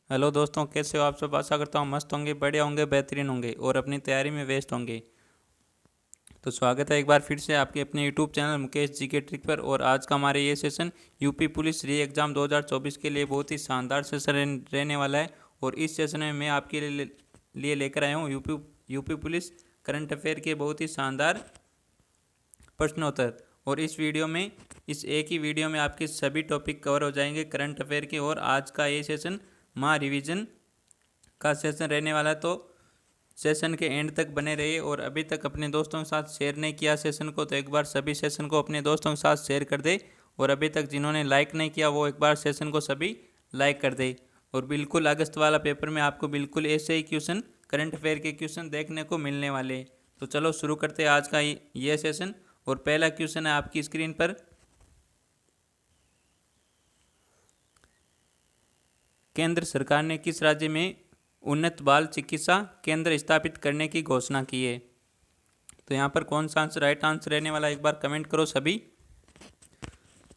Hello दोस्तों, कैसे हो आप सब। आशा करता हूँ मस्त होंगे, बढ़िया होंगे, बेहतरीन होंगे और अपनी तैयारी में व्यस्त होंगे। तो स्वागत है एक बार फिर से आपके अपने यूट्यूब चैनल मुकेश जी के ट्रिक पर। और आज का हमारे ये सेशन यूपी पुलिस री एग्ज़ाम 2024 के लिए बहुत ही शानदार सेशन रहने वाला है। और इस सेशन में मैं आपके लिए लेकर आया हूँ यूपी पुलिस करंट अफेयर के बहुत ही शानदार प्रश्नोत्तर। और इस एक ही वीडियो में आपके सभी टॉपिक कवर हो जाएंगे करंट अफेयर के। और आज का ये सेशन माँ रिवीजन का सेशन रहने वाला है, तो सेशन के एंड तक बने रहिए। और अभी तक अपने दोस्तों के साथ शेयर नहीं किया सेशन को, तो एक बार सभी सेशन को अपने दोस्तों के साथ शेयर कर दे। और अभी तक जिन्होंने लाइक नहीं किया वो एक बार सेशन को सभी लाइक कर दे। और बिल्कुल अगस्त वाला पेपर में आपको बिल्कुल ऐसे ही क्वेश्चन, करंट अफेयर के क्वेश्चन देखने को मिलने वाले हैं। तो चलो शुरू करते हैं आज का ये सेशन। और पहला क्वेश्चन है आपकी स्क्रीन पर। केंद्र सरकार ने किस राज्य में उन्नत बाल चिकित्सा केंद्र स्थापित करने की घोषणा की है? तो यहाँ पर कौन सा आंसर राइट आंसर रहने वाला है, एक बार कमेंट करो सभी।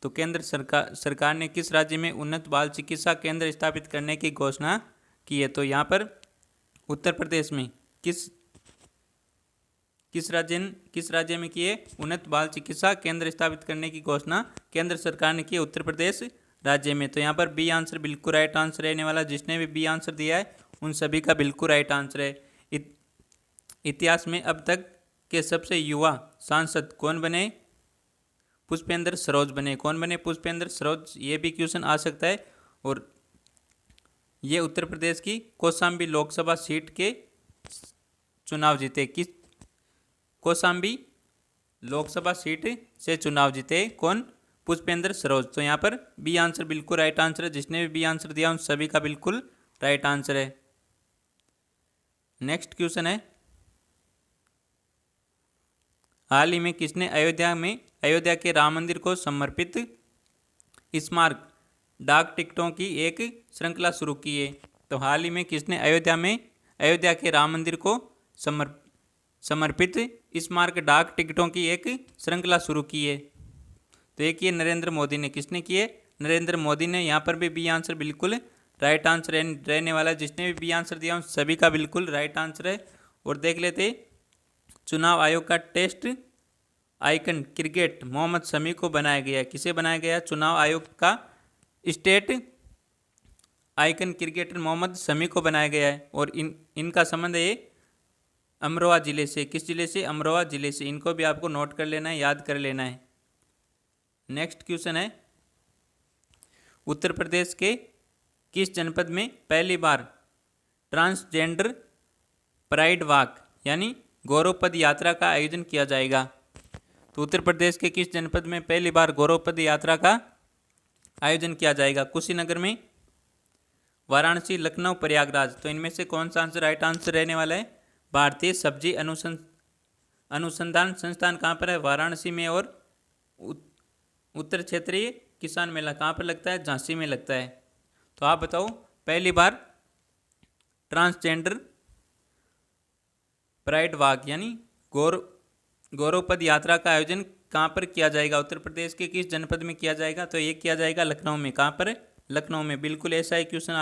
तो केंद्र सरकार ने किस राज्य में उन्नत बाल चिकित्सा केंद्र स्थापित करने की घोषणा की है? तो यहाँ पर उत्तर प्रदेश में किस राज्य में की है उन्नत बाल चिकित्सा केंद्र स्थापित करने की घोषणा केंद्र सरकार ने की है? उत्तर प्रदेश राज्य में। तो यहाँ पर बी आंसर बिल्कुल राइट आंसर रहने वाला। जिसने भी बी आंसर दिया है उन सभी का बिल्कुल राइट आंसर है। इतिहास में अब तक के सबसे युवा सांसद कौन बने? पुष्पेंद्र सरोज बने। कौन बने? पुष्पेंद्र सरोज। ये भी क्वेश्चन आ सकता है। और ये उत्तर प्रदेश की कौशाम्बी लोकसभा सीट के चुनाव जीते। किस कौशाम्बी लोकसभा सीट से चुनाव जीते कौन? पुष्पेंद्र सरोज। तो यहाँ पर बी आंसर बिल्कुल राइट आंसर है। जिसने भी बी आंसर दिया उन सभी का बिल्कुल राइट आंसर है। नेक्स्ट क्वेश्चन है, हाल ही में किसने अयोध्या के राम मंदिर को समर्पित स्मारक डाक टिकटों की एक श्रृंखला शुरू की है? तो हाल ही में किसने अयोध्या के राम मंदिर को समर्पित स्मारक डाक टिकटों की एक श्रृंखला शुरू की है? तो एक ये नरेंद्र मोदी ने। किसने की है? नरेंद्र मोदी ने। यहाँ पर भी बी आंसर बिल्कुल राइट आंसर रहने वाला है। जिसने भी बी आंसर दिया उन सभी का बिल्कुल राइट आंसर है। और देख लेते, चुनाव आयोग का test icon cricket Mohammed Shami को बनाया गया। किसे बनाया गया? चुनाव आयोग का state icon cricketer Mohammed Shami को बनाया गया है। और इनका संबंध है अमरोहा जिले से। किस जिले से? अमरोहा जिले से। इनको भी आपको नोट कर लेना है, याद कर लेना है। नेक्स्ट क्वेश्चन है, उत्तर प्रदेश के किस जनपद में पहली बार ट्रांसजेंडर प्राइड वॉक यानी गौरव पद यात्रा का आयोजन किया जाएगा? तो उत्तर प्रदेश के किस जनपद में पहली बार गौरव पद यात्रा का आयोजन किया जाएगा? कुशीनगर में, वाराणसी, लखनऊ, प्रयागराज। तो इनमें से कौन सा आंसर राइट आंसर रहने वाला है? भारतीय सब्जी अनुसंधान संस्थान कहाँ पर है? वाराणसी में। और उत्तर क्षेत्रीय किसान मेला कहाँ पर लगता है? झांसी में लगता है। तो आप बताओ, पहली बार ट्रांसजेंडर प्राइड वॉक यानी गौरव पद यात्रा का आयोजन कहाँ पर किया जाएगा? उत्तर प्रदेश के किस जनपद में किया जाएगा? तो ये किया जाएगा लखनऊ में। कहाँ पर? लखनऊ में। बिल्कुल ऐसा ही क्वेश्चन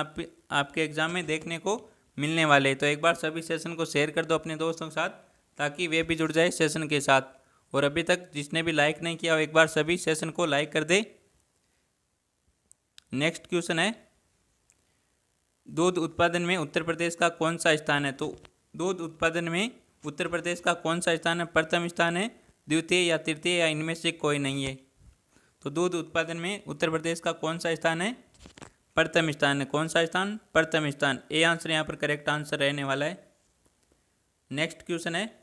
आपके एग्जाम में देखने को मिलने वाले। तो एक बार सभी सेशन को शेयर कर दो अपने दोस्तों के साथ, ताकि वे भी जुड़ जाए सेशन के साथ। और अभी तक जिसने भी लाइक नहीं किया हो एक बार सभी सेशन को लाइक कर दे। नेक्स्ट क्वेश्चन है, दूध उत्पादन में उत्तर प्रदेश का कौन सा स्थान है? तो दूध उत्पादन में उत्तर प्रदेश का कौन सा स्थान है? प्रथम स्थान है, द्वितीय या तृतीय, या इनमें से कोई नहीं है? तो दूध उत्पादन में उत्तर प्रदेश का कौन सा स्थान है? प्रथम स्थान है। कौन सा स्थान? प्रथम स्थान। ए आंसर यहाँ पर करेक्ट आंसर रहने वाला है। नेक्स्ट क्वेश्चन है,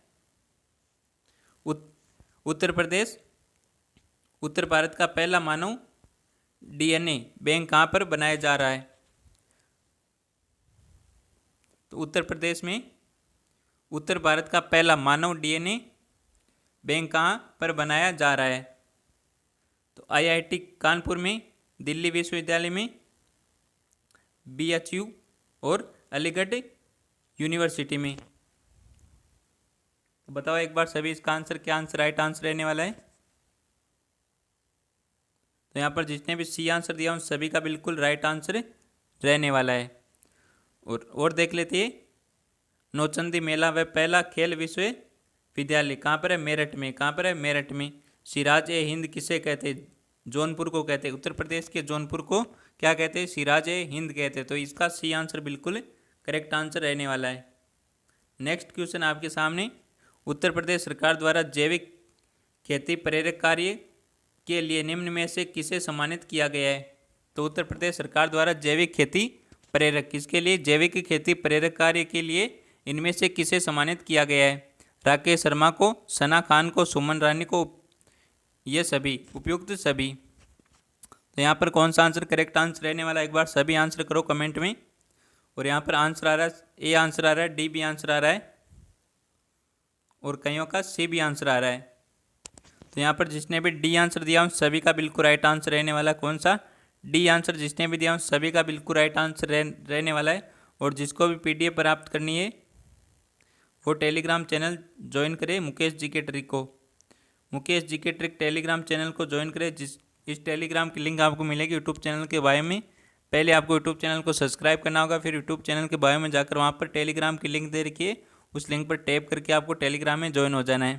उत्तर भारत का पहला मानव डीएनए बैंक कहाँ पर बनाया जा रहा है? तो उत्तर प्रदेश में उत्तर भारत का पहला मानव डीएनए बैंक कहाँ पर बनाया जा रहा है? तो आईआईटी कानपुर में, दिल्ली विश्वविद्यालय में, बीएचयू और अलीगढ़ यूनिवर्सिटी में। तो बताओ एक बार सभी इसका आंसर क्या आंसर राइट आंसर रहने वाला है? तो यहाँ पर जिसने भी सी आंसर दिया उन सभी का बिल्कुल राइट आंसर रहने वाला है। और देख लेते हैं। नौचंदी मेला व पहला खेल विश्वविद्यालय कहाँ पर है? मेरठ में। कहाँ पर है? मेरठ में। सिराज ए हिंद किसे कहते हैं? जौनपुर को कहते हैं। उत्तर प्रदेश के जौनपुर को क्या कहते हैं? सिराज ए हिंद कहते हैं। तो इसका सी आंसर बिल्कुल करेक्ट आंसर रहने वाला है। नेक्स्ट क्वेश्चन आपके सामने, उत्तर प्रदेश सरकार द्वारा जैविक खेती प्रेरक कार्य के लिए निम्न में से किसे सम्मानित किया गया है? तो उत्तर प्रदेश सरकार द्वारा जैविक खेती प्रेरक, किसके लिए? जैविक खेती प्रेरक कार्य के लिए इनमें से किसे सम्मानित किया गया है? राकेश शर्मा को, सना खान को, सुमन रानी को, ये सभी, उपयुक्त सभी। तो यहाँ पर कौन सा आंसर करेक्ट आंसर रहने वाला है? एक बार सभी आंसर करो कमेंट में। और यहाँ पर आंसर आ रहा है ए आंसर आ रहा है, डी भी आंसर आ रहा है, और कईयों का सी भी आंसर आ रहा है। तो यहाँ पर जिसने भी डी आंसर दिया उन सभी का बिल्कुल राइट आंसर रहने वाला है। कौन सा? डी आंसर जिसने भी दिया उन सभी का बिल्कुल राइट आंसर रहने वाला है। और जिसको भी पीडीएफ प्राप्त करनी है वो टेलीग्राम चैनल ज्वाइन करे, मुकेश जी के ट्रिक को, मुकेश जी के ट्रिक टेलीग्राम चैनल को ज्वाइन करे। इस टेलीग्राम की लिंक आपको मिलेगी यूट्यूब चैनल के बायो में। पहले आपको यूट्यूब चैनल को सब्सक्राइब करना होगा, फिर यूट्यूब चैनल के बायो में जाकर वहाँ पर टेलीग्राम की लिंक दे रखी है, उस लिंक पर टैप करके आपको टेलीग्राम में ज्वाइन हो जाना है।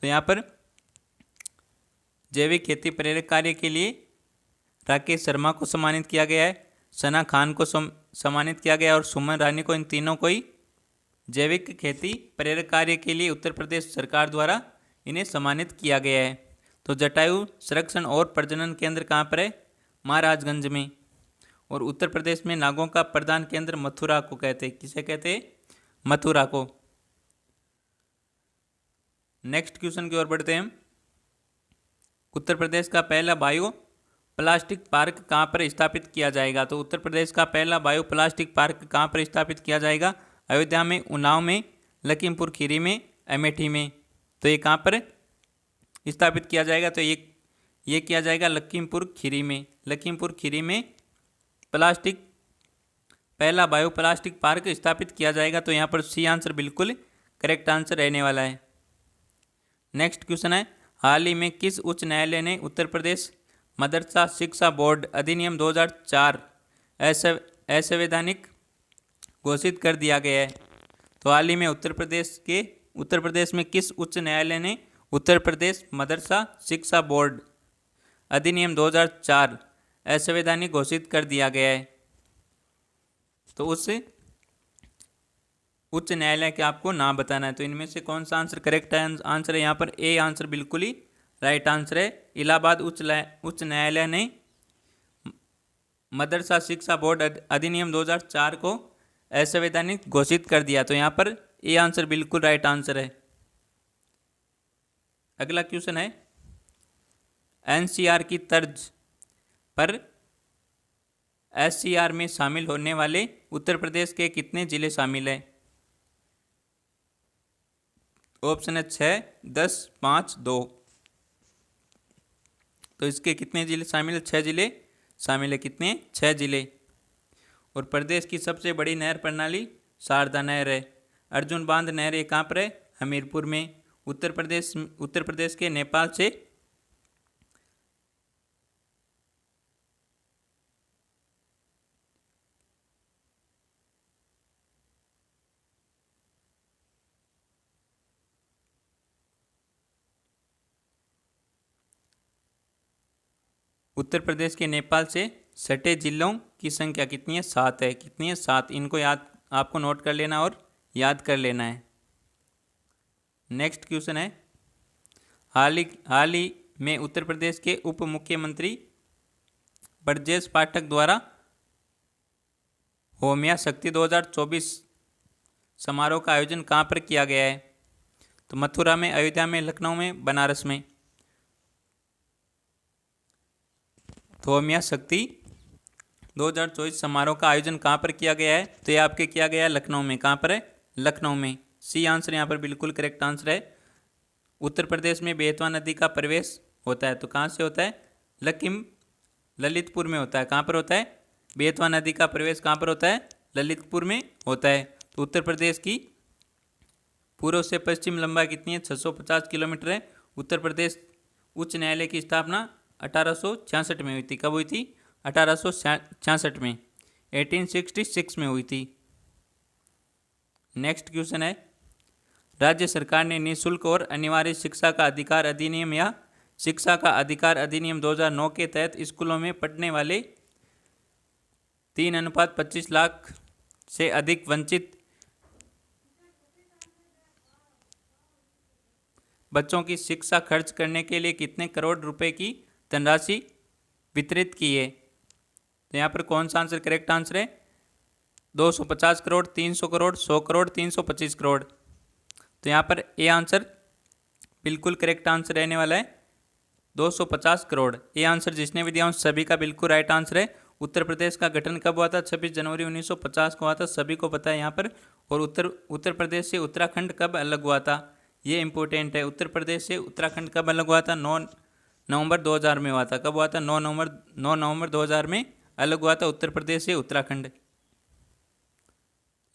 तो यहाँ पर जैविक खेती प्रेरक कार्य के लिए राकेश शर्मा को सम्मानित किया गया है, सना खान को सम्मानित किया गया और सुमन रानी को, इन तीनों को ही जैविक खेती प्रेरक कार्य के लिए उत्तर प्रदेश सरकार द्वारा इन्हें सम्मानित किया गया है। तो जटायु संरक्षण और प्रजनन केंद्र कहाँ पर है? महाराजगंज में। और उत्तर प्रदेश में नागों का प्रदान केंद्र मथुरा को कहते हैं। किसे कहते हैं? मथुरा को। नेक्स्ट क्वेश्चन की ओर बढ़ते हैं। उत्तर प्रदेश का पहला बायो प्लास्टिक पार्क कहाँ पर स्थापित किया जाएगा? तो उत्तर प्रदेश का पहला बायो प्लास्टिक पार्क कहाँ पर स्थापित किया जाएगा? अयोध्या में, उन्नाव में, लखीमपुर खीरी में, अमेठी में। तो ये कहाँ पर स्थापित किया जाएगा? तो ये किया जाएगा लखीमपुर खीरी में। लखीमपुर खीरी में पहला बायो प्लास्टिक पार्क स्थापित किया जाएगा। तो यहाँ पर सी आंसर बिल्कुल करेक्ट आंसर रहने वाला है। नेक्स्ट क्वेश्चन है, हाल ही में किस उच्च न्यायालय ने उत्तर प्रदेश मदरसा शिक्षा बोर्ड अधिनियम 2004 असंवैधानिक घोषित कर दिया गया है? तो हाल ही में उत्तर प्रदेश में किस उच्च न्यायालय ने उत्तर प्रदेश मदरसा शिक्षा बोर्ड अधिनियम 2004 असंवैधानिक घोषित कर दिया गया है? तो उस उच्च न्यायालय के आपको नाम बताना है। तो इनमें से कौन सा आंसर करेक्ट आंसर है? यहाँ पर ए आंसर बिल्कुल ही राइट आंसर है। इलाहाबाद उच्च न्यायालय ने मदरसा शिक्षा बोर्ड अधिनियम 2004 को असंवैधानिक घोषित कर दिया। तो यहाँ पर ए आंसर बिल्कुल राइट आंसर है। अगला क्वेश्चन है, एनसीआर की तर्ज पर एससीआर में शामिल होने वाले उत्तर प्रदेश के कितने जिले शामिल हैं? ऑप्शन है 6, 10, 5, 2। तो इसके कितने जिले शामिल है? 6 जिले शामिल है। कितने? 6 जिले। और प्रदेश की सबसे बड़ी नहर प्रणाली शारदा नहर है। अर्जुन बांध नहर ये कहाँ पर है? हमीरपुर में। उत्तर प्रदेश के नेपाल से उत्तर प्रदेश के नेपाल से सटे जिलों की संख्या कितनी है? 7 है। कितनी है? 7। इनको आपको नोट कर लेना और याद कर लेना है। नेक्स्ट क्वेश्चन है, हाल ही में उत्तर प्रदेश के उप मुख्यमंत्री ब्रजेश पाठक द्वारा होमिया शक्ति 2024 समारोह का आयोजन कहाँ पर किया गया है? तो मथुरा में, अयोध्या में, लखनऊ में, बनारस में। होमिया शक्ति 2024 समारोह का आयोजन कहाँ पर किया गया है? तो ये आपके किया गया है लखनऊ में। कहाँ पर है? लखनऊ में। सी आंसर यहाँ पर बिल्कुल करेक्ट आंसर है। उत्तर प्रदेश में बेतवा नदी का प्रवेश होता है। तो कहाँ से होता है? ललितपुर में होता है। कहाँ पर होता है? बेतवा नदी का प्रवेश कहाँ पर होता है? ललितपुर में होता है। तो उत्तर प्रदेश की पूर्व से पश्चिम लंबाई कितनी है? 650 किलोमीटर है। उत्तर प्रदेश उच्च न्यायालय की स्थापना 1866 में हुई थी। कब हुई थी? 1866 में। 1866 में हुई थी। नेक्स्ट क्वेश्चन है, राज्य सरकार ने निःशुल्क और अनिवार्य शिक्षा का अधिकार अधिनियम या शिक्षा का अधिकार अधिनियम 2009 के तहत स्कूलों में पढ़ने वाले 3:25 लाख से अधिक वंचित बच्चों की शिक्षा खर्च करने के लिए कितने करोड़ रुपए की धनराशि वितरित की है? तो यहाँ पर कौन सा आंसर करेक्ट आंसर है? 250 करोड़, 300 करोड़, 100 करोड़, 325 करोड़। तो यहाँ पर ए आंसर बिल्कुल करेक्ट आंसर रहने वाला है 250 करोड़। ये आंसर जिसने भी दिया उन सभी का बिल्कुल राइट आंसर है। उत्तर प्रदेश का गठन कब हुआ था? 26 जनवरी 1950 को हुआ था, सभी को पता है यहाँ पर। और उत्तर प्रदेश से उत्तराखंड कब अलग हुआ था, ये इंपॉर्टेंट है। उत्तर प्रदेश से उत्तराखंड कब अलग हुआ था? 9 नवंबर 2000 में हुआ था। कब हुआ था? 9 नवंबर 2000 में अलग हुआ था उत्तर प्रदेश से उत्तराखंड।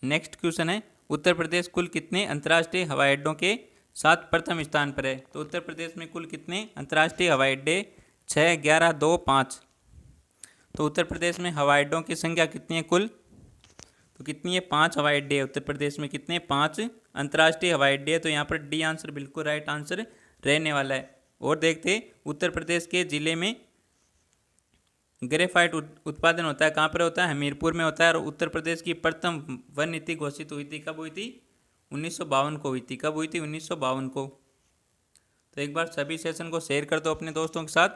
नेक्स्ट क्वेश्चन है, उत्तर प्रदेश कुल कितने अंतर्राष्ट्रीय हवाई अड्डों के साथ प्रथम स्थान पर है? तो उत्तर प्रदेश में कुल कितने अंतर्राष्ट्रीय हवाई अड्डे? 6, 11, 2, 5। तो उत्तर प्रदेश में हवाई अड्डों की संख्या कितनी है कुल? तो कितनी है? 5 हवाई अड्डे। उत्तर प्रदेश में कितने? 5 अंतर्राष्ट्रीय हवाई अड्डे है। तो यहाँ पर डी आंसर बिल्कुल राइट आंसर रहने वाला है। और देखते उत्तर प्रदेश के जिले में ग्रेफाइट उत्पादन होता है, कहाँ पर होता है? हमीरपुर में होता है। और उत्तर प्रदेश की प्रथम वन नीति घोषित हुई थी, कब हुई थी? 1952 को हुई थी। कब हुई थी? 1952 को। तो एक बार सभी सेशन को शेयर कर दो अपने दोस्तों के साथ।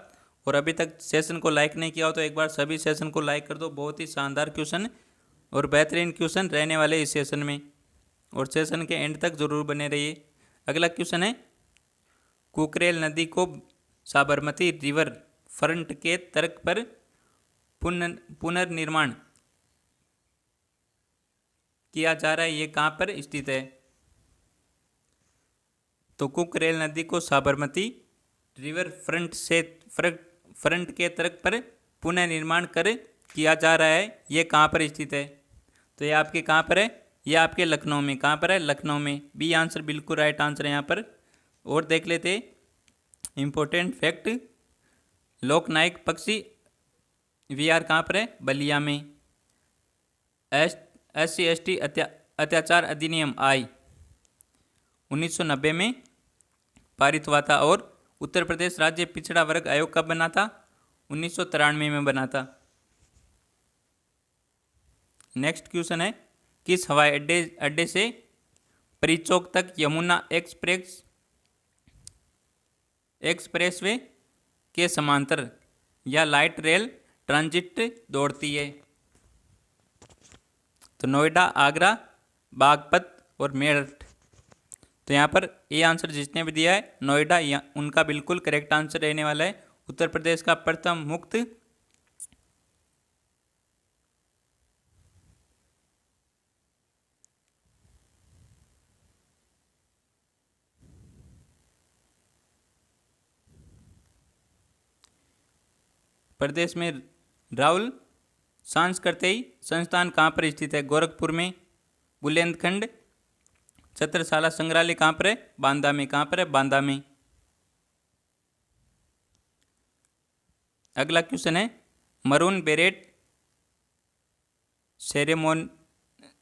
और अभी तक सेशन को लाइक नहीं किया हो तो एक बार सभी सेशन को लाइक कर दो। बहुत ही शानदार क्वेश्चन और बेहतरीन क्वेश्चन रहने वाले इस सेशन में, और सेशन के एंड तक जरूर बने रहिए। अगला क्वेश्चन है, कुकरेल नदी को साबरमती रिवर फ्रंट के तर्क पर पुनर्निर्माण किया जा रहा है, ये कहाँ पर स्थित है? तो कुकरेल नदी को साबरमती रिवर फ्रंट के तर्क पर पुनर्निर्माण कर किया जा रहा है, ये कहाँ पर स्थित है? तो ये आपके कहाँ पर है? ये आपके लखनऊ में। कहाँ पर है? लखनऊ में। बी आंसर बिल्कुल राइट आंसर है यहाँ पर। और देख लेते इंपॉर्टेंट फैक्ट, लोकनायक पक्षी विहार कहाँ पर है? बलिया में। SC/ST अत्याचार अधिनियम आई 1990 में पारित हुआ था। और उत्तर प्रदेश राज्य पिछड़ा वर्ग आयोग कब बना था? 1993 में बना था। नेक्स्ट क्वेश्चन है, किस हवाई अड्डे से परीचौक तक यमुना एक्सप्रेसवे के समांतर या लाइट रेल ट्रांजिट दौड़ती है? तो नोएडा, आगरा, बागपत और मेरठ। तो यहाँ पर ये आंसर जिसने भी दिया है नोएडा, उनका बिल्कुल करेक्ट आंसर रहने वाला है। उत्तर प्रदेश का प्रथम मुक्त प्रदेश में राहुल सांस्कृतिक संस्थान कहाँ पर स्थित है? गोरखपुर में। बुंदेलखंड छत्रसाला संग्रहालय कहाँ पर है? बांदा में। कहाँ पर है? बांदा में। अगला क्वेश्चन है, मरून बेरेट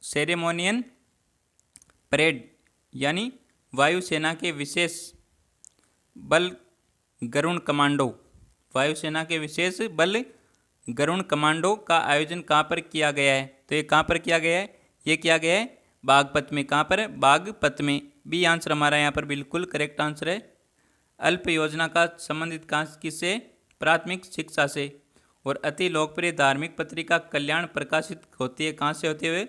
सेरेमोनियन परेड यानी वायुसेना के विशेष बल गरुण कमांडो, वायुसेना के विशेष बल गरुण कमांडो का आयोजन कहाँ पर किया गया है? तो ये कहाँ पर किया गया है? ये किया गया है बागपत में। कहाँ पर है? बागपत में। बी आंसर हमारा यहाँ पर बिल्कुल करेक्ट आंसर है। अल्प योजना का संबंधित किससे? प्राथमिक शिक्षा से। और अति लोकप्रिय धार्मिक पत्रिका कल्याण प्रकाशित होती है, कहाँ से होती है?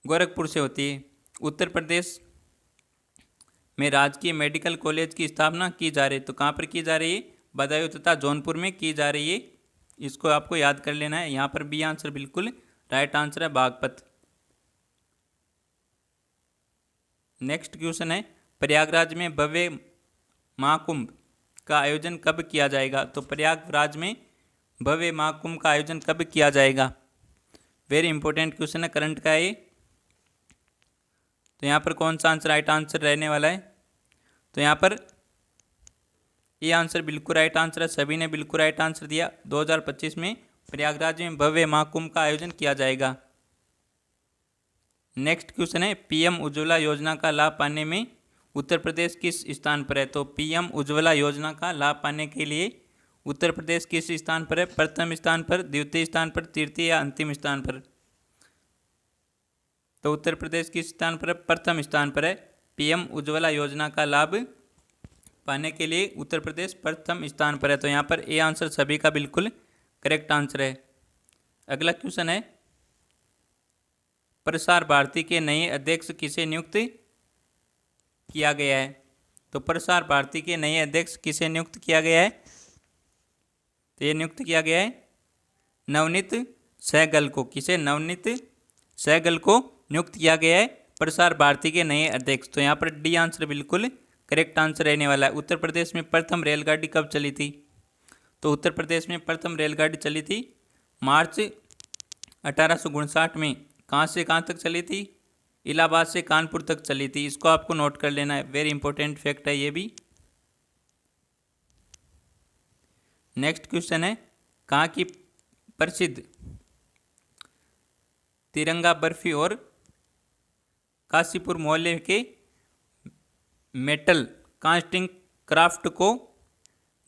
गोरखपुर से होती है। उत्तर प्रदेश में राजकीय मेडिकल कॉलेज की स्थापना की जा रही है, तो कहाँ पर की जा रही है? बदायूं तथा जौनपुर में की जा रही है। इसको आपको याद कर लेना है। यहाँ पर बी आंसर बिल्कुल राइट आंसर है, बागपत। नेक्स्ट क्वेश्चन है, प्रयागराज में भव्य महाकुंभ का आयोजन कब किया जाएगा? तो प्रयागराज में भव्य महाकुंभ का आयोजन कब किया जाएगा? वेरी इंपॉर्टेंट क्वेश्चन है, करंट का है ये। तो यहाँ पर कौन सा आंसर राइट आंसर रहने वाला है? तो यहाँ पर ये आंसर बिल्कुल राइट आंसर है। सभी ने बिल्कुल राइट आंसर दिया। 2025 में प्रयागराज में भव्य महाकुंभ का आयोजन किया जाएगा। नेक्स्ट क्वेश्चन है पीएम उज्ज्वला योजना का लाभ पाने में उत्तर प्रदेश किस स्थान पर है। तो पीएम उज्ज्वला योजना का लाभ पाने के लिए उत्तर प्रदेश किस स्थान पर है? प्रथम स्थान पर, द्वितीय स्थान पर, तृतीय या अंतिम स्थान पर? तो उत्तर प्रदेश किस स्थान पर है? प्रथम स्थान पर है। पीएम उज्ज्वला योजना का लाभ पाने के लिए उत्तर प्रदेश प्रथम स्थान पर है। तो यहाँ पर ए आंसर सभी का बिल्कुल करेक्ट आंसर है। अगला क्वेश्चन है प्रसार भारती के नए अध्यक्ष किसे नियुक्त किया गया है। तो प्रसार भारती के नए अध्यक्ष किसे नियुक्त किया गया है? तो ये नियुक्त किया गया है नवनीत सहगल को। किसे? नवनीत सहगल को नियुक्त किया गया है प्रसार भारती के नए अध्यक्ष। तो यहाँ पर डी आंसर बिल्कुल करेक्ट आंसर रहने वाला है। उत्तर प्रदेश में प्रथम रेलगाड़ी कब चली थी? तो उत्तर प्रदेश में प्रथम रेलगाड़ी चली थी मार्च 1859 में। कहाँ से कहाँ तक चली थी? इलाहाबाद से कानपुर तक चली थी। इसको आपको नोट कर लेना है, वेरी इंपॉर्टेंट फैक्ट है ये भी। नेक्स्ट क्वेश्चन है कहाँ की प्रसिद्ध तिरंगा बर्फी और काशीपुर मोहल्ले के मेटल कास्टिंग क्राफ्ट को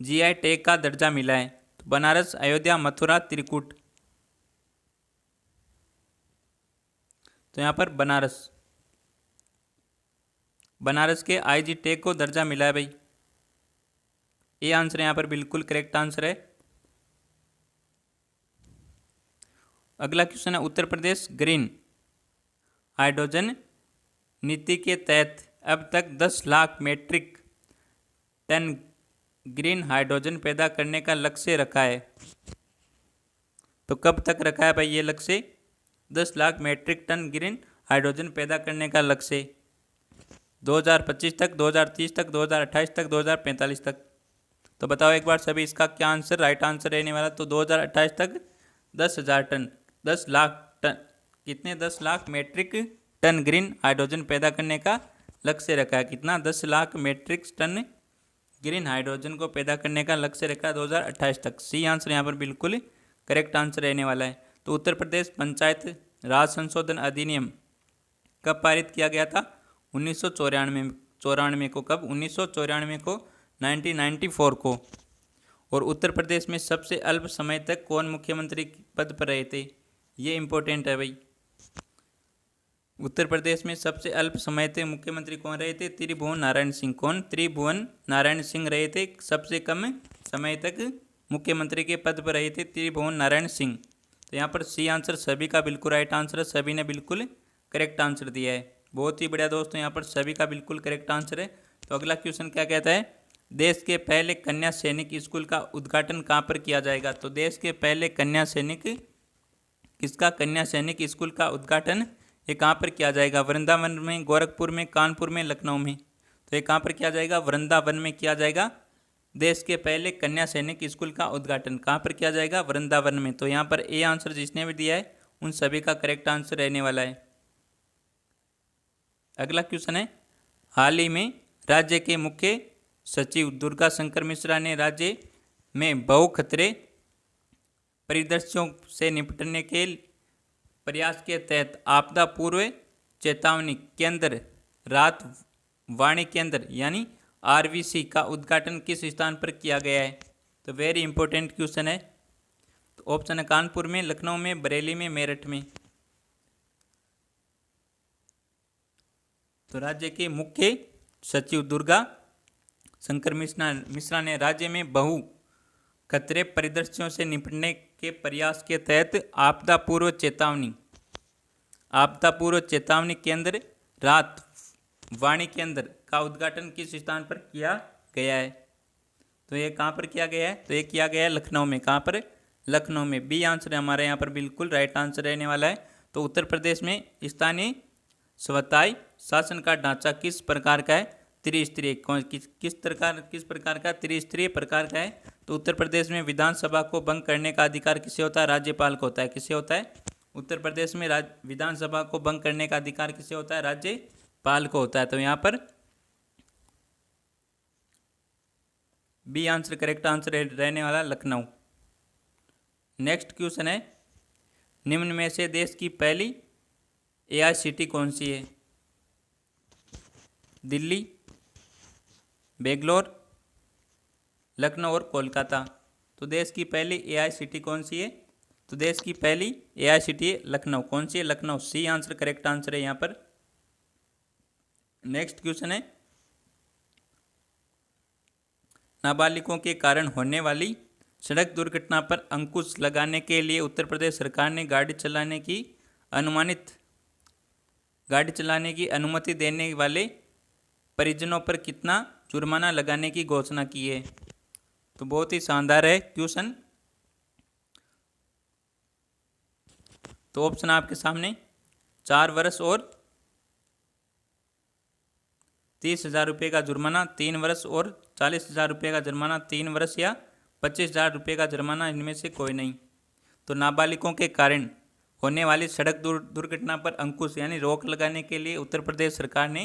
जीआई टैग का दर्जा मिला है। तो बनारस, अयोध्या, मथुरा, त्रिकूट? तो यहाँ पर बनारस के आईजी टैग को दर्जा मिला है भाई। ये आंसर यहाँ पर बिल्कुल करेक्ट आंसर है। अगला क्वेश्चन है उत्तर प्रदेश ग्रीन हाइड्रोजन नीति के तहत अब तक 10 lakh metric ton green hydrogen पैदा करने का लक्ष्य रखा है। तो कब तक रखा है भाई ये लक्ष्य? 10 lakh metric ton green hydrogen पैदा करने का लक्ष्य 2025 तक, 2030 तक, 2028 तक, 2045 तक? तो बताओ एक बार सभी इसका क्या आंसर राइट आंसर रहने वाला। तो 2028 तक 10,000 टन, 10 लाख टन, कितने? 10 lakh metric ton green hydrogen पैदा करने का लक्ष्य रखा है। कितना? 10 lakh metric ton green hydrogen को पैदा करने का लक्ष्य रखा है 2028 तक। सी आंसर यहाँ पर बिल्कुल करेक्ट आंसर रहने वाला है। तो उत्तर प्रदेश पंचायत राज संशोधन अधिनियम कब पारित किया गया था? 1994 को। कब? 1994 को, 1994 को। और उत्तर प्रदेश में सबसे अल्प समय तक कौन मुख्यमंत्री पद पर रहे थे? ये इंपॉर्टेंट है भाई। उत्तर प्रदेश में सबसे अल्प समय तक मुख्यमंत्री कौन रहे थे? त्रिभुवन नारायण सिंह। कौन? त्रिभुवन नारायण सिंह रहे थे सबसे कम समय तक मुख्यमंत्री के पद पर रहे थे, त्रिभुवन नारायण सिंह। तो यहाँ पर सी आंसर सभी का बिल्कुल राइट आंसर है। सभी ने बिल्कुल करेक्ट आंसर दिया है। बहुत ही बढ़िया दोस्तों, यहाँ पर सभी का बिल्कुल करेक्ट आंसर है। तो अगला क्वेश्चन क्या कहता है? देश के पहले कन्या सैनिक स्कूल का उद्घाटन कहाँ पर किया जाएगा? तो देश के पहले कन्या सैनिक, किसका? कन्या सैनिक स्कूल का उद्घाटन ये कहाँ पर किया जाएगा? वृंदावन में, गोरखपुर में, कानपुर में, लखनऊ में? तो ये कहाँ पर किया जाएगा? वृंदावन में किया जाएगा। देश के पहले कन्या सैनिक स्कूल का उद्घाटन कहाँ पर किया जाएगा? वृंदावन में। तो यहाँ पर ए आंसर जिसने भी दिया है उन सभी का करेक्ट आंसर रहने वाला है। अगला क्वेश्चन है हाल ही में राज्य के मुख्य सचिव दुर्गा शंकर मिश्रा ने राज्य में बहुखतरे परिदृश्यों से निपटने के प्रयास के तहत आपदा पूर्व चेतावनी केंद्र, रात वाणी केंद्र यानी आरवीसी का उद्घाटन किस स्थान पर किया गया है? तो वेरी इंपॉर्टेंट क्वेश्चन है। तो ऑप्शन है कानपुर में, लखनऊ में, बरेली में, मेरठ में? तो राज्य के मुख्य सचिव दुर्गा शंकर मिश्रा ने राज्य में बहु खतरे परिदृश्यों से निपटने के प्रयास के तहत आपदा पूर्व चेतावनी केंद्र, रात वाणी केंद्र का उद्घाटन किस स्थान पर किया गया है? तो ये कहाँ पर किया गया है? तो ये किया गया है लखनऊ में। कहाँ पर? लखनऊ में। बी आंसर हमारे यहाँ पर बिल्कुल राइट आंसर रहने वाला है। तो उत्तर प्रदेश में स्थानीय स्वताई शासन का ढांचा किस प्रकार का है? त्रिस्तरीय। किस प्रकार का? त्रिस्तरीय प्रकार का है। तो उत्तर प्रदेश में विधानसभा को भंग करने का अधिकार किसे होता है? राज्यपाल को होता है। किसे होता है? उत्तर प्रदेश में विधानसभा को भंग करने का अधिकार किसे होता है? राज्यपाल को होता है। तो यहाँ पर बी आंसर करेक्ट आंसर रहने वाला लखनऊ। नेक्स्ट क्वेश्चन है, निम्न में से देश की पहली एआई सिटी कौन सी है? दिल्ली, बेंगलोर, लखनऊ और कोलकाता। तो देश की पहली एआई सिटी कौन सी है? तो देश की पहली एआई सिटी है लखनऊ। कौन सी है? Lucknow. C answer correct answer है यहाँ पर। नेक्स्ट क्वेश्चन है, नाबालिगों के कारण होने वाली सड़क दुर्घटना पर अंकुश लगाने के लिए उत्तर प्रदेश सरकार ने गाड़ी चलाने की अनुमति देने वाले परिजनों पर कितना जुर्माना लगाने की घोषणा की है? तो बहुत ही शानदार है क्वेश्चन। तो ऑप्शन आपके सामने, 4 वर्ष और 30,000 रुपये का जुर्माना, 3 वर्ष और 40,000 रुपये का जुर्माना, 3 वर्ष या 25,000 रुपये का जुर्माना, इनमें से कोई नहीं। तो नाबालिगों के कारण होने वाली सड़क दुर्घटना पर अंकुश यानी रोक लगाने के लिए उत्तर प्रदेश सरकार ने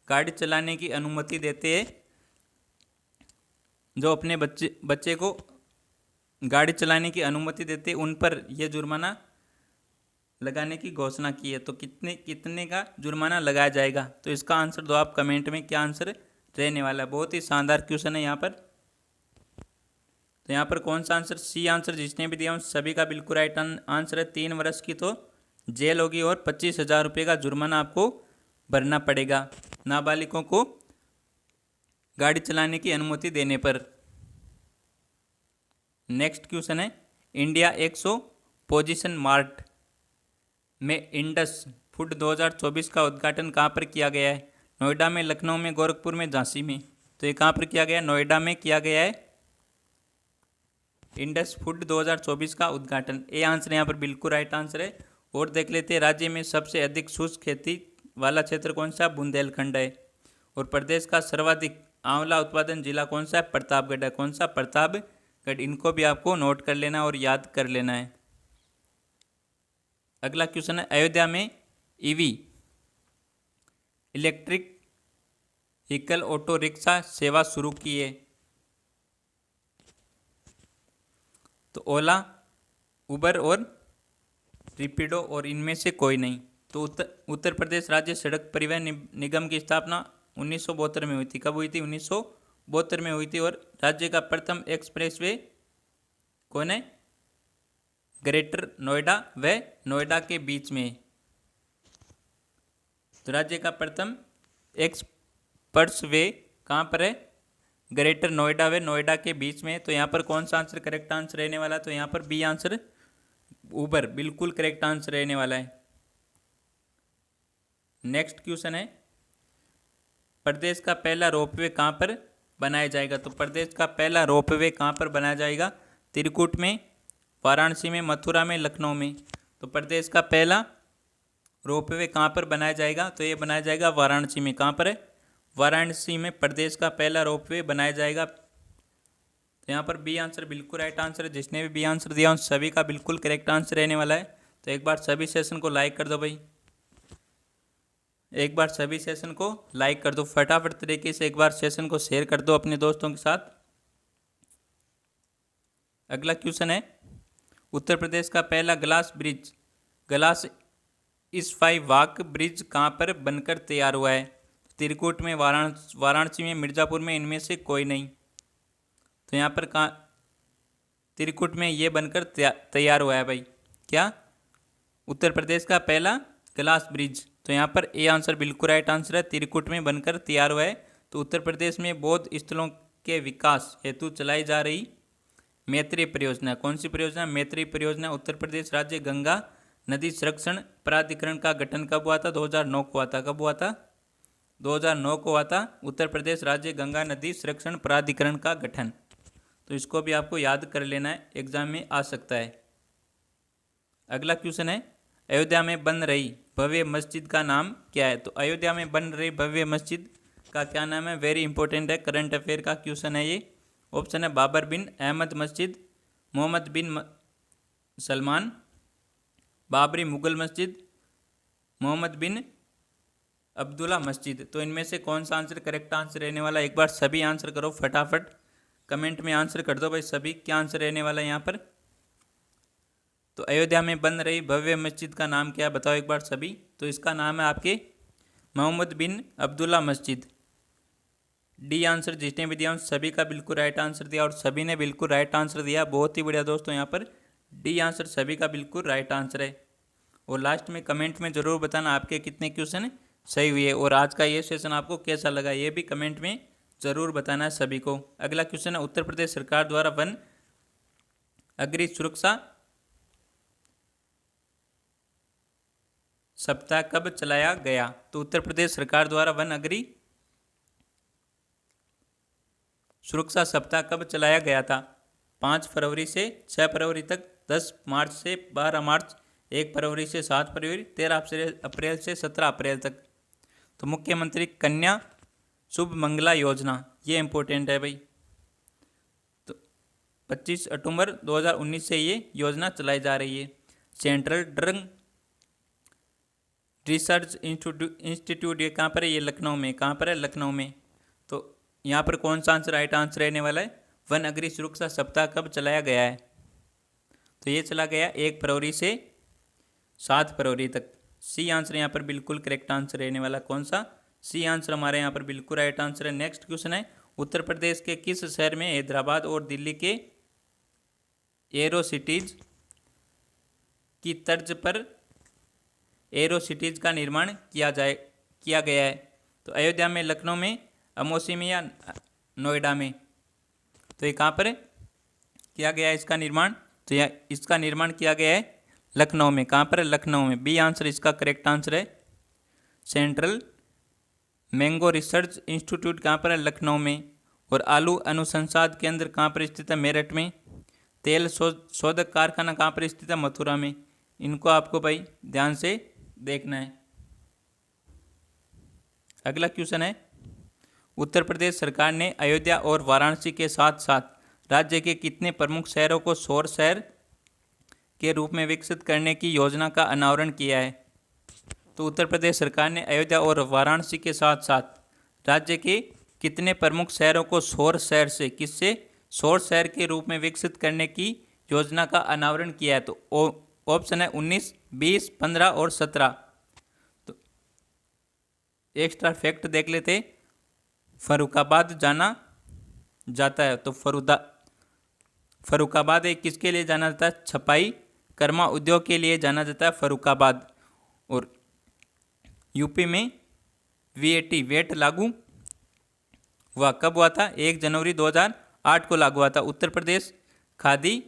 गाड़ी चलाने की अनुमति देते हैं। जो अपने बच्चे को गाड़ी चलाने की अनुमति देते उन पर यह जुर्माना लगाने की घोषणा की है। तो कितने का जुर्माना लगाया जाएगा? तो इसका आंसर दो आप कमेंट में, क्या आंसर रहने वाला है। बहुत ही शानदार क्वेश्चन है यहाँ पर। तो यहाँ पर कौन सा आंसर? सी आंसर जिसने भी दिया उन सभी का बिल्कुल राइट आंसर है। 3 वर्ष की तो जेल होगी और 25,000 रुपये का जुर्माना आपको भरना पड़ेगा नाबालिगों को गाड़ी चलाने की अनुमति देने पर। नेक्स्ट क्वेश्चन है, इंडिया 100 पोजीशन मार्ट में इंडस फूड 2024 का उद्घाटन कहाँ पर किया गया है? नोएडा में, लखनऊ में, गोरखपुर में, झांसी में। तो ये कहाँ पर किया गया है? नोएडा में किया गया है इंडस फूड 2024 का उद्घाटन। ए आंसर यहाँ पर बिल्कुल राइट आंसर है। और देख लेते हैं, राज्य में सबसे अधिक शुष्क खेती वाला क्षेत्र कौन सा? बुंदेलखंड है। और प्रदेश का सर्वाधिक आंवला उत्पादन जिला कौन सा है? प्रतापगढ़ है। कौन सा? प्रतापगढ़। इनको भी आपको नोट कर लेना और याद कर लेना है। अगला क्वेश्चन है, अयोध्या में EV electric vehicle auto rickshaw सेवा शुरू की है। तो ओला, उबर और रैपिडो, और इनमें से कोई नहीं। तो उत्तर प्रदेश राज्य सड़क परिवहन निगम की स्थापना 1972 में हुई थी। कब हुई थी? 1972 में हुई थी। और राज्य का प्रथम एक्सप्रेसवे कौन है? ग्रेटर नोएडा व नोएडा के बीच में। तो राज्य का प्रथम एक्सप्रेसवे कहाँ पर है? ग्रेटर नोएडा व नोएडा के बीच में। तो यहाँ पर कौन सा आंसर करेक्ट आंसर रहने वाला है? तो यहाँ पर बी आंसर, उबर, बिल्कुल करेक्ट आंसर रहने वाला है। नेक्स्ट क्वेश्चन है, प्रदेश का पहला रोपवे कहाँ पर बनाया जाएगा? तो प्रदेश का पहला रोपवे कहाँ पर बनाया जाएगा? त्रिकुट में, वाराणसी में, मथुरा में, लखनऊ में। तो प्रदेश का पहला रोपवे कहाँ पर बनाया जाएगा? तो ये बनाया जाएगा वाराणसी में। कहाँ पर है? वाराणसी में प्रदेश का पहला रोपवे बनाया जाएगा। तो यहाँ पर बी आंसर बिल्कुल राइट आंसर है। जिसने भी बी आंसर दिया उन सभी का बिल्कुल करेक्ट आंसर रहने वाला है। तो एक बार सभी सेशन को लाइक कर दो भाई, एक बार सभी सेशन को लाइक कर दो फटाफट तरीके से। एक बार सेशन को शेयर कर दो अपने दोस्तों के साथ। अगला क्वेश्चन है, उत्तर प्रदेश का पहला ग्लास स्काई वॉक ब्रिज कहाँ पर बनकर तैयार हुआ है? त्रिकुट में, वाराणसी में, मिर्ज़ापुर में, इनमें से कोई नहीं। तो यहाँ पर कहाँ? त्रिकुट में ये बनकर तैयार हुआ है भाई। क्या? उत्तर प्रदेश का पहला ग्लास ब्रिज। तो यहाँ पर ए आंसर बिल्कुल राइट आंसर है, त्रिकुट में बनकर तैयार हुआ है। तो उत्तर प्रदेश में बौद्ध स्थलों के विकास हेतु चलाई जा रही मैत्री परियोजना, कौन सी परियोजना? मैत्री परियोजना। उत्तर प्रदेश राज्य गंगा नदी संरक्षण प्राधिकरण का गठन कब हुआ था? 2009 को हुआ था। कब हुआ था? 2009 को हुआ था उत्तर प्रदेश राज्य गंगा नदी संरक्षण प्राधिकरण का गठन। तो इसको भी आपको याद कर लेना है, एग्जाम में आ सकता है। अगला क्वेश्चन है, अयोध्या में बन रही भव्य मस्जिद का नाम क्या है? तो अयोध्या में बन रही भव्य मस्जिद का क्या नाम है? वेरी इंपॉर्टेंट है, करंट अफेयर का क्वेश्चन है ये। ऑप्शन है बाबर बिन अहमद मस्जिद, मोहम्मद बिन सलमान, बाबरी मुगल मस्जिद, मोहम्मद बिन अब्दुल्ला मस्जिद। तो इनमें से कौन सा आंसर करेक्ट आंसर रहने वाला है? एक बार सभी आंसर करो फटाफट, कमेंट में आंसर कर दो भाई सभी, क्या आंसर रहने वाला है यहाँ पर? तो अयोध्या में बन रही भव्य मस्जिद का नाम क्या है, बताओ एक बार सभी। तो इसका नाम है आपके मोहम्मद बिन अब्दुल्ला मस्जिद। डी आंसर जिसने भी दिया उन सभी का बिल्कुल राइट आंसर दिया और सभी ने बिल्कुल राइट आंसर दिया। बहुत ही बढ़िया दोस्तों, यहाँ पर डी आंसर सभी का बिल्कुल राइट आंसर है। और लास्ट में कमेंट में ज़रूर बताना आपके कितने क्वेश्चन सही हुए और आज का ये सेशन आपको कैसा लगा, ये भी कमेंट में ज़रूर बताना है सभी को। अगला क्वेश्चन है, उत्तर प्रदेश सरकार द्वारा वन अग्नि सुरक्षा सप्ताह कब चलाया गया। तो उत्तर प्रदेश सरकार द्वारा वन अग्नि सुरक्षा सप्ताह कब चलाया गया था। 5 फरवरी से 6 फरवरी तक, 10 मार्च से 12 मार्च, 1 फरवरी से 7 फरवरी, 13 अप्रैल से 17 अप्रैल तक। तो मुख्यमंत्री कन्या शुभ मंगला योजना, ये इम्पोर्टेंट है भाई। तो 25 अक्टूबर 2019 से ये योजना चलाई जा रही है। सेंट्रल ड्रग रिसर्च इंस्टीट्यूट ये कहाँ पर है, ये लखनऊ में। कहाँ पर है, लखनऊ में। तो यहाँ पर कौन सा आंसर राइट आंसर रहने वाला है, वन अग्नि सुरक्षा सप्ताह कब चलाया गया है। तो ये चला गया 1 फरवरी से 7 फरवरी तक। सी आंसर यहाँ पर बिल्कुल करेक्ट आंसर रहने वाला। कौन सा, सी आंसर हमारे यहाँ पर बिल्कुल राइट आंसर है। नेक्स्ट क्वेश्चन है, उत्तर प्रदेश के किस शहर में हैदराबाद और दिल्ली के एरो सिटीज की तर्ज पर एरो सिटीज का निर्माण किया गया है। तो अयोध्या में, लखनऊ में, अमोसी में या नोएडा में। तो ये कहाँ पर है किया गया है इसका निर्माण। तो यह इसका निर्माण किया गया है लखनऊ में। कहाँ पर है, लखनऊ में। बी आंसर इसका करेक्ट आंसर है। सेंट्रल मैंगो रिसर्च इंस्टीट्यूट कहाँ पर है, लखनऊ में। और आलू अनुसंधान केंद्र कहाँ पर स्थित है, मेरठ में। तेल शोधक कारखाना कहाँ पर स्थित है, मथुरा में। इनको आपको भाई ध्यान से देखना है। अगला क्वेश्चन है, उत्तर प्रदेश सरकार ने अयोध्या और वाराणसी के साथ साथ राज्य के कितने प्रमुख शहरों को सौर शहर के रूप में विकसित करने की योजना का अनावरण किया है। तो उत्तर प्रदेश सरकार ने अयोध्या और वाराणसी के साथ साथ राज्य के कितने प्रमुख शहरों को सौर शहर से किससे सौर शहर के रूप में विकसित करने की योजना का अनावरण किया है। तो ऑप्शन है 19, 20, 15 और 17। तो एक्स्ट्रा फैक्ट देख लेते। फर्रुखाबाद जाना जाता है। तो फर्रुखाबाद एक किसके लिए जाना जाता है, छपाई कर्मा उद्योग के लिए जाना जाता है फर्रुखाबाद। और यूपी में वेट लागू हुआ कब हुआ था, 1 जनवरी 2008 को लागू हुआ था। उत्तर प्रदेश खादी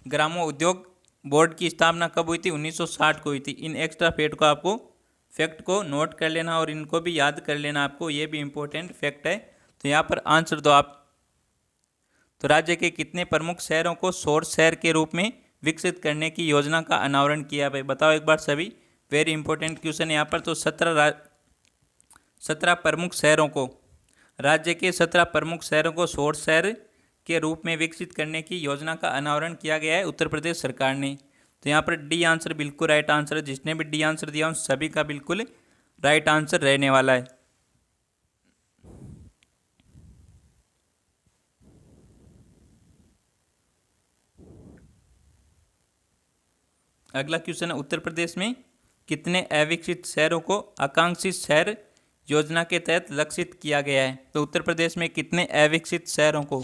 ग्रामोद्योग बोर्ड की स्थापना कब हुई थी, 1960 को हुई थी। इन एक्स्ट्रा फैक्ट को नोट कर लेना और इनको भी याद कर लेना आपको, ये भी इम्पोर्टेंट फैक्ट है। तो यहाँ पर आंसर दो आप। तो राज्य के कितने प्रमुख शहरों को सौर शहर के रूप में विकसित करने की योजना का अनावरण किया भाई, बताओ एक बार सभी। वेरी इंपॉर्टेंट क्वेश्चन यहाँ पर। तो 17 प्रमुख शहरों को, राज्य के 17 प्रमुख शहरों को सौर शहर के रूप में विकसित करने की योजना का अनावरण किया गया है उत्तर प्रदेश सरकार ने। तो यहाँ पर डी आंसर बिल्कुल राइट आंसर है। जिसने भी डी आंसर दिया उन सभी का बिल्कुल राइट आंसर रहने वाला है। अगला क्वेश्चन है, उत्तर प्रदेश में कितने अविकसित शहरों को आकांक्षी शहर योजना के तहत लक्षित किया गया है। तो उत्तर प्रदेश में कितने अविकसित शहरों को,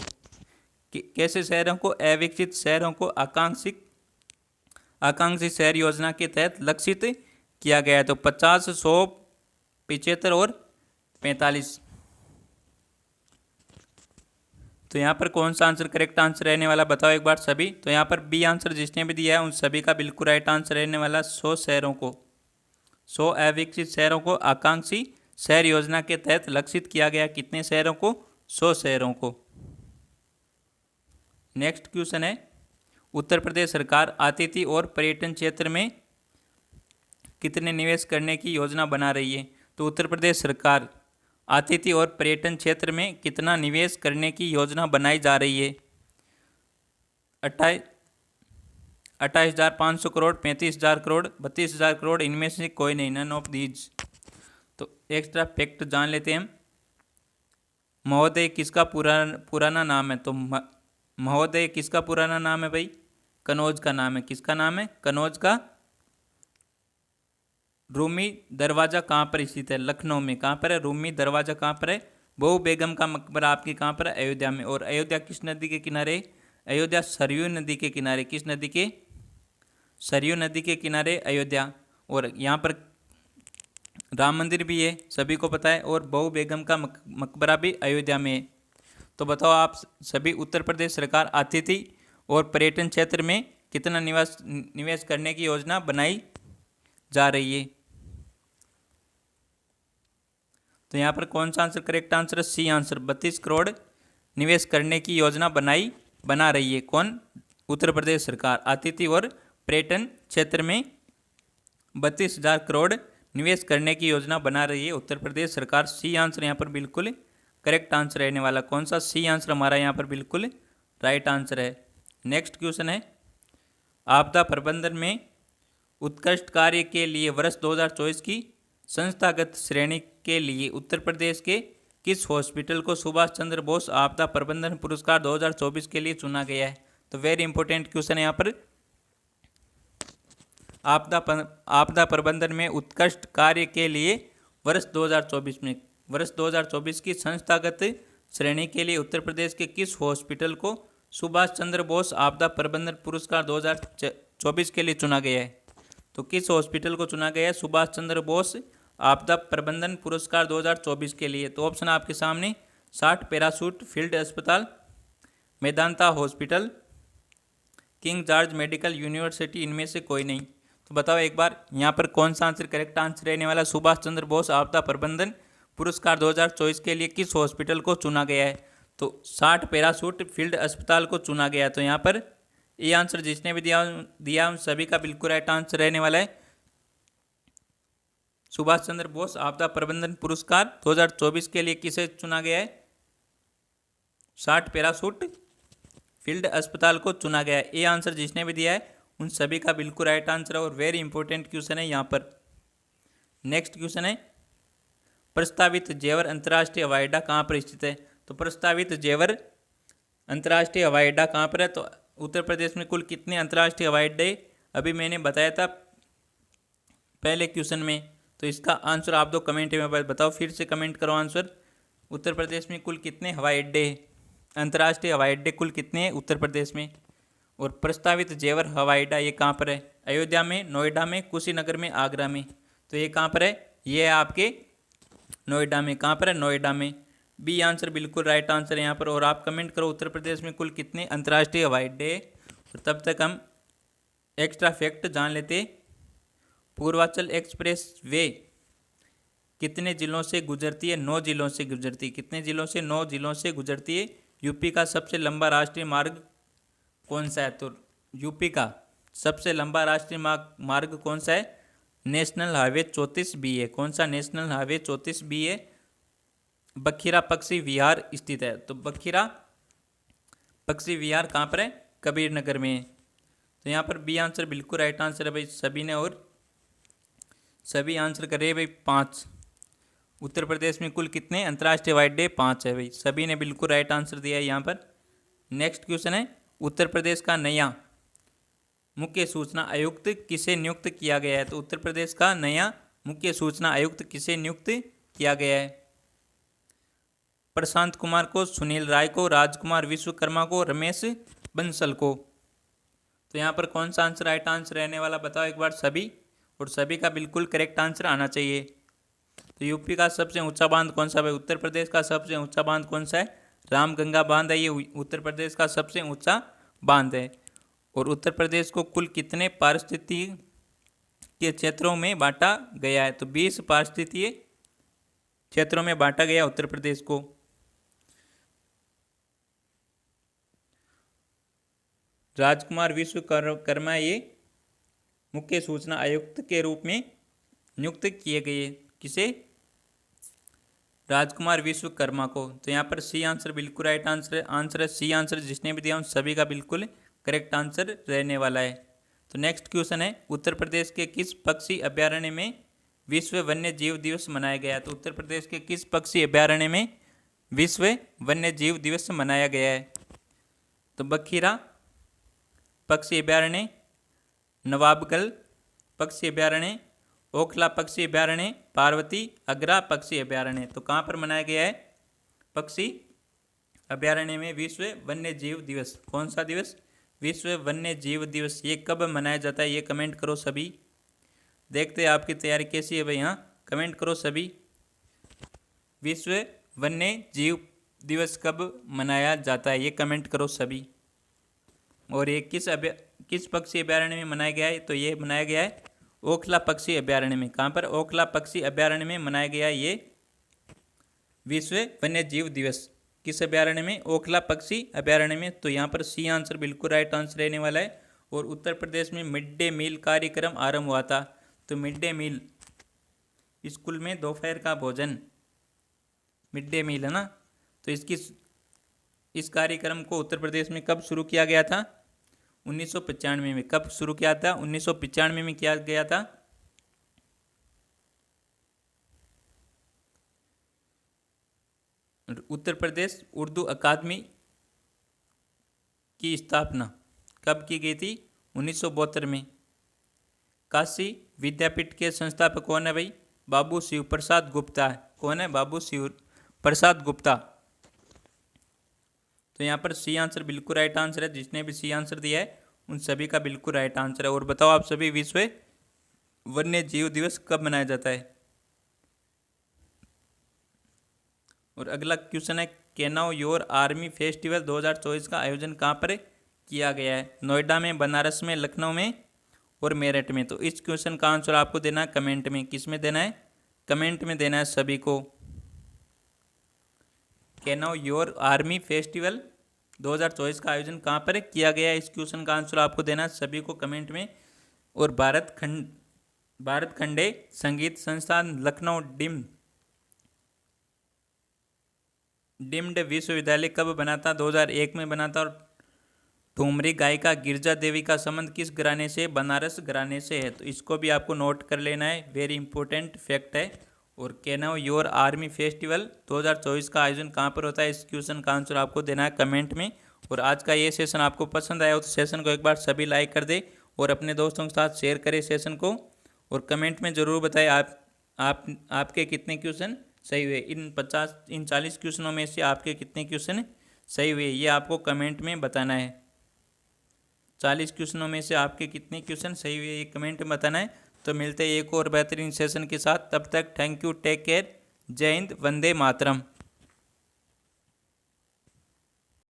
कैसे शहरों को, अविकसित शहरों को आकांक्षी शहर योजना के तहत लक्षित किया गया है। तो 50, 100, 75 और 45। तो यहाँ पर कौन सा आंसर करेक्ट आंसर रहने वाला, बताओ एक बार सभी। तो यहाँ पर बी आंसर जिसने भी दिया है उन सभी का बिल्कुल राइट आंसर रहने वाला। 100 शहरों को, 100 अविकसित शहरों को आकांक्षी शहर योजना के तहत लक्षित किया गया। कितने शहरों को, 100 शहरों को। नेक्स्ट क्वेश्चन है, उत्तर प्रदेश सरकार आतिथ्य और पर्यटन क्षेत्र में कितने निवेश करने की योजना बना रही है। तो उत्तर प्रदेश सरकार आतिथ्य और पर्यटन क्षेत्र में कितना निवेश करने की योजना बनाई जा रही है। 28,500 करोड़, 35,000 करोड़, 32,000 करोड़, इनमें से कोई नहीं, नन ऑफ दीज। तो एक्स्ट्रा फैक्ट जान लेते हैं हम। महोदय किसका पुराना नाम है। तो महोदय किसका पुराना नाम है भाई, कनौज का नाम है। किसका नाम है? कनौज का। रूमी दरवाज़ा कहाँ पर स्थित है? लखनऊ में। कहाँ पर है? रूमी दरवाज़ा कहाँ पर है? बहू बेगम का मकबरा आपकी कहाँ पर है? अयोध्या में। और अयोध्या किस नदी के किनारे? अयोध्या सरयू नदी के किनारे। किस नदी के? सरयू नदी के किनारे अयोध्या। और यहाँ पर राम मंदिर भी है, सभी को पता है, और बहू बेगम का मकबरा भी अयोध्या में है। तो बताओ आप सभी, उत्तर प्रदेश सरकार आतिथ्य और पर्यटन क्षेत्र में कितना निवेश करने की योजना बनाई जा रही है? तो यहाँ पर कौन सा आंसर करेक्ट आंसर है? C answer. 32 करोड़ निवेश करने की योजना बना रही है। कौन? उत्तर प्रदेश सरकार आतिथ्य और पर्यटन क्षेत्र में 32,000 करोड़ निवेश करने की योजना बना रही है उत्तर प्रदेश सरकार। सी आंसर यहाँ पर बिल्कुल करेक्ट आंसर रहने वाला। कौन सा? सी आंसर हमारा यहाँ पर बिल्कुल राइट आंसर है। नेक्स्ट क्वेश्चन है, आपदा प्रबंधन में उत्कृष्ट कार्य के लिए वर्ष 2024 की संस्थागत श्रेणी के लिए उत्तर प्रदेश के किस हॉस्पिटल को सुभाष चंद्र बोस आपदा प्रबंधन पुरस्कार 2024 के लिए चुना गया है? तो वेरी इंपॉर्टेंट क्वेश्चन है यहाँ पर। आपदा प्रबंधन में उत्कृष्ट कार्य के लिए वर्ष 2024 की संस्थागत श्रेणी के लिए उत्तर प्रदेश के किस हॉस्पिटल को सुभाष चंद्र बोस आपदा प्रबंधन पुरस्कार 2024 के लिए चुना गया है? तो किस हॉस्पिटल को चुना गया है सुभाष चंद्र बोस आपदा प्रबंधन पुरस्कार 2024 के लिए? तो ऑप्शन आपके सामने 60 पैराशूट फील्ड अस्पताल, Medanta hospital, king George medical university, इनमें से कोई नहीं। तो बताओ एक बार यहाँ पर कौन सा आंसर करेक्ट आंसर रहने वाला? सुभाष चंद्र बोस आपदा प्रबंधन पुरस्कार 2024 के लिए किस हॉस्पिटल को चुना गया है? तो 60 पैराशूट फील्ड अस्पताल को चुना गया। तो यहाँ पर ये आंसर जिसने भी दिया उन सभी का बिल्कुल राइट आंसर रहने वाला है। सुभाष चंद्र बोस आपदा प्रबंधन पुरस्कार 2024 के लिए किसे चुना गया है? 60 पैराशूट फील्ड अस्पताल को चुना गया है। ये आंसर जिसने भी दिया है उन सभी का बिल्कुल राइट आंसर है और वेरी इंपॉर्टेंट क्वेश्चन है यहाँ पर। नेक्स्ट क्वेश्चन है, प्रस्तावित जेवर अंतर्राष्ट्रीय हवाई अड्डा कहाँ पर स्थित है? तो प्रस्तावित जेवर अंतर्राष्ट्रीय हवाई अड्डा कहाँ पर है? तो उत्तर प्रदेश में कुल कितने अंतर्राष्ट्रीय हवाई अड्डे अभी मैंने बताया था पहले क्वेश्चन में। तो इसका आंसर आप दो कमेंट में बताओ, फिर से कमेंट करो आंसर। उत्तर प्रदेश में कुल कितने हवाई अड्डे हैं? अंतर्राष्ट्रीय हवाई अड्डे कुल कितने हैं उत्तर प्रदेश में? और प्रस्तावित जेवर हवाई अड्डा ये कहाँ पर है? अयोध्या में, नोएडा में, कुशीनगर में, आगरा में। तो ये कहाँ पर है? ये है आपके नोएडा में। कहाँ पर है? नोएडा में। बी आंसर बिल्कुल राइट आंसर है यहाँ पर। और आप कमेंट करो उत्तर प्रदेश में कुल कितने अंतर्राष्ट्रीय हवाई अड्डे हैं। और तब तक हम एक्स्ट्रा फैक्ट जान लेते। पूर्वांचल एक्सप्रेस वे कितने जिलों से गुजरती है? 9 जिलों से गुजरती है। कितने जिलों से? 9 जिलों से गुजरती है। यूपी का सबसे लंबा राष्ट्रीय मार्ग कौन सा है? तो यूपी का सबसे लंबा राष्ट्रीय मार्ग कौन सा है? नेशनल हाईवे 34B है। कौन सा? नेशनल हाईवे 34B है। बखीरा पक्षी विहार स्थित है। तो बखीरा पक्षी विहार कहाँ पर है? कबीर नगर में है। तो यहाँ पर बी आंसर बिल्कुल राइट आंसर है भाई सभी ने। और सभी आंसर कर रहे हैं भाई 5। उत्तर प्रदेश में कुल कितने अंतर्राष्ट्रीय हवाई अड्डे? 5 है भाई। सभी ने बिल्कुल राइट आंसर दिया है यहाँ पर। नेक्स्ट क्वेश्चन है, उत्तर प्रदेश का नया मुख्य सूचना आयुक्त किसे नियुक्त किया गया है? तो उत्तर प्रदेश का नया मुख्य सूचना आयुक्त किसे नियुक्त किया गया है? प्रशांत कुमार को, सुनील राय को, राजकुमार विश्वकर्मा को, रमेश बंसल को। तो यहाँ पर कौन सा आंसर राइट आंसर रहने वाला बताओ एक बार सभी। और सभी का बिल्कुल करेक्ट आंसर आना चाहिए। तो यूपी का सबसे ऊंचा बांध कौन सा है? उत्तर प्रदेश का सबसे ऊंचा बांध कौन सा है? रामगंगा बांध है। ये उत्तर प्रदेश का सबसे ऊंचा बांध है। और उत्तर प्रदेश को कुल कितने पारिस्थितिकी के क्षेत्रों में बांटा गया है? तो 20 पारिस्थितिकीय क्षेत्रों में बांटा गया उत्तर प्रदेश को। राजकुमार विश्वकर्मा ये मुख्य सूचना आयुक्त के रूप में नियुक्त किए गए। किसे? राजकुमार विश्वकर्मा को। तो यहाँ पर सी आंसर बिल्कुल राइट आंसर है। सी आंसर जिसने भी दिया उन सभी का बिल्कुल करेक्ट आंसर रहने वाला है। तो नेक्स्ट क्वेश्चन है, उत्तर प्रदेश के किस पक्षी अभ्यारण्य में विश्व वन्य जीव दिवस मनाया गया है? तो उत्तर प्रदेश के किस पक्षी अभ्यारण्य में विश्व वन्य जीव दिवस मनाया गया है? तो बखीरा पक्षी अभयारण्य, नवाबगढ़ पक्षी अभयारण्य, ओखला पक्षी अभयारण्य, पार्वती अग्रा पक्षी अभयारण्य। तो कहाँ पर मनाया गया है पक्षी अभयारण्य में विश्व वन्य जीव दिवस? कौन सा दिवस? विश्व वन्य जीव दिवस। ये कब मनाया जाता है ये कमेंट करो सभी। देखते हैं आपकी तैयारी कैसी है भाई। हाँ, कमेंट करो सभी। विश्व वन्य जीव दिवस कब मनाया जाता है ये कमेंट करो सभी। और ये किस पक्षी अभयारण्य में मनाया गया है? तो ये मनाया गया है ओखला पक्षी अभयारण्य में। कहाँ पर? ओखला पक्षी अभयारण्य में मनाया गया है ये विश्व वन्य जीव दिवस। किस अभयारण्य में? ओखला पक्षी अभयारण्य में। तो यहाँ पर सी आंसर बिल्कुल राइट आंसर रहने वाला है। और उत्तर प्रदेश में मिड डे मील कार्यक्रम आरंभ हुआ था। तो मिड डे मील स्कूल में दोपहर का भोजन, मिड डे मील है ना। तो इस कार्यक्रम को उत्तर प्रदेश में कब शुरू किया गया था? 1995 में। कब शुरू किया था? 1995 में किया गया था। उत्तर प्रदेश उर्दू अकादमी की स्थापना कब की गई थी? 1972 में। काशी विद्यापीठ के संस्थापक कौन है भाई? बाबू शिव प्रसाद गुप्ता है। कौन है? बाबू शिव प्रसाद गुप्ता। तो यहाँ पर सी आंसर बिल्कुल राइट आंसर है। जिसने भी सी आंसर दिया है उन सभी का बिल्कुल राइट आंसर है। और बताओ आप सभी, विश्व वन्य जीव दिवस कब मनाया जाता है? और अगला क्वेश्चन है, कैनाउ योर आर्मी फेस्टिवल 2024 का आयोजन कहाँ पर किया गया है? नोएडा में, बनारस में, लखनऊ में और मेरठ में। तो इस क्वेश्चन का आंसर आपको देना है कमेंट में। किस में देना है? कमेंट में देना है सभी को। कैनाउ योर आर्मी फेस्टिवल 2024 का आयोजन कहाँ पर किया गया है? इस क्वेश्चन का आंसर आपको देना है सभी को कमेंट में। और भारत खंडे संगीत संस्थान लखनऊ डिम्ड विश्वविद्यालय कब बना था? 2001 में बना था। और ठुमरी गायिका गिरजा देवी का संबंध किस घराने से? बनारस घराने से है। तो इसको भी आपको नोट कर लेना है, वेरी इंपॉर्टेंट फैक्ट है। और कैनाउ योर आर्मी फेस्टिवल 2024 का आयोजन कहाँ पर होता है? इस क्वेश्चन का आंसर आपको देना है कमेंट में। और आज का ये सेशन आपको पसंद आया हो तो सेशन को एक बार सभी लाइक कर दे और अपने दोस्तों के साथ शेयर करें सेशन को। और कमेंट में ज़रूर बताएं आपके कितने क्वेश्चन सही हुए। इन 40 क्वेश्चनों में से आपके कितने क्वेश्चन सही हुए ये आपको कमेंट में बताना है। 40 क्वेश्चनों में से आपके कितने क्वेश्चन सही हुए ये कमेंट में बताना है। तो मिलते हैं एक और बेहतरीन सेशन के साथ। तब तक थैंक यू, टेक केयर, जय हिंद, वंदे मातरम।